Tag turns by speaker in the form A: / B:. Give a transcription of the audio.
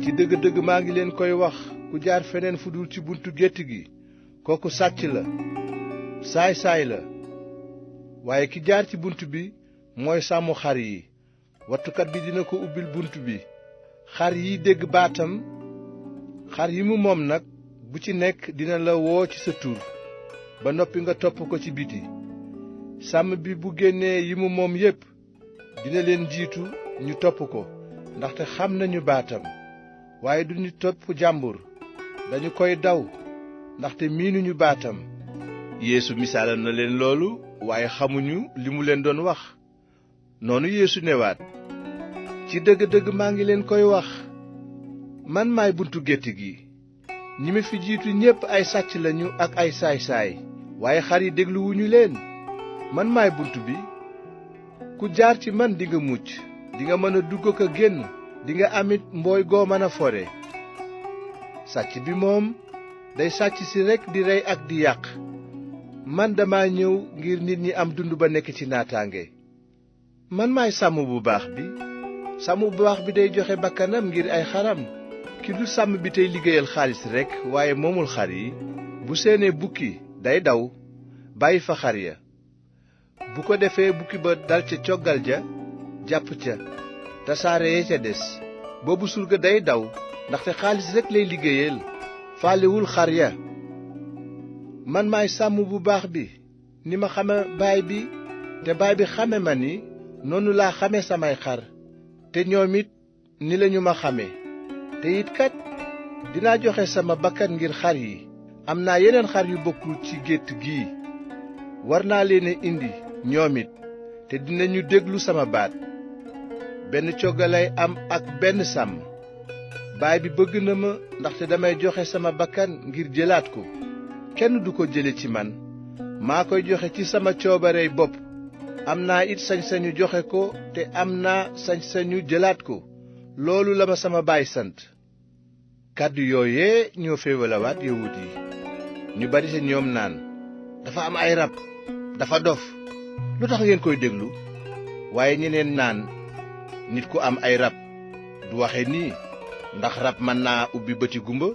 A: ci dëgg-dëgg maa ngi leen koy wax, ku jaar feneen fu dul ci buntu gétt gi kooku sàcc la saay-saay la, waaye ki jaar ci bunt bi mooy sàmm xar yi. wattukat bi dina ko ubbil bunt bi, xar yi dégg baatam, xar yi mu moom nag bu ci nekk dina la woo ci sa tur, ba noppi nga topp ko ci biti. sàmm bi bu génnee yi mu moom yépp dina leen jiitu ñu topp ko, ndaxte xam nañu baatam. waaye duñu topp jàmbur, dañu koy daw ndaxte miinuñu baatam. Yeesu misaalal na leen loolu, waaye xamuñu li mu leen doon wax. noonu Yeesu newaat, ci dëgg-dëgg maa ngi leen koy wax, man maay buntu gétt gi. ñi ma fi jiitu ñépp ay sàcc lañu ak ay saay-saay, waaye xar yi dégluwuñu leen. man maay bunt bi, ku jaar ci man dinga mucc, dinga mën a dugg ak a génn, dinga amit mbooy goo mën a fore. sàcc bi moom day sàcc si rekk di rey ak di yàq. man dama ñëw ngir nit ñi am dund ba nekk ci naataange. man maay sàmm bu baax bi. sàmm bu baax bi day joxe bakkanam ngir ay xaram. ki dul sàmm bi tey liggéeyal xaalis rekk waaye moomul xar yi, bu seenee bukki day daw bàyyi fa xar ya. bu ko defee bukki ba dal ca coggal ja, jàpp ca, tasaare ya ca des. boobu surga day daw ndaxte xaalis rekk lay liggéeyal, faalewul xar ya. man maay sàmm bu baax bi, ni ma xame baay bi te baay bi xame ma ni, noonu laa xame samay xar, te ñoom it ni lañu ma xame. te it kat dinaa joxe sama bakkan ngir xar yi. am naa yeneen xar yu bokkul ci gétt gii, war naa leen a indi ñoom it, te dinañu déglu sama baat. benn coggalay am ak benn sàmm. baay bi bëgg na ma ndaxte damay joxe sama bakkan ngir jëlaat ko. kenn du ko jële ci man, maa koy joxe ci sama coobarey bopp. am naa it sañ-sañu joxe ko, te am naa sañ-sañu jëlaat ko. loolu la ma sama baay sant. kàddu yooyee ñoo féewalawaat yawut yi. ñu bari ca ñoom naan, dafa am ay rab, dafa dof, lu tax ngeen koy déglu? waaye ñeneen naan, nit ku am ay rab du waxe nii, ndax rab mën naa ubbi bëti gumba?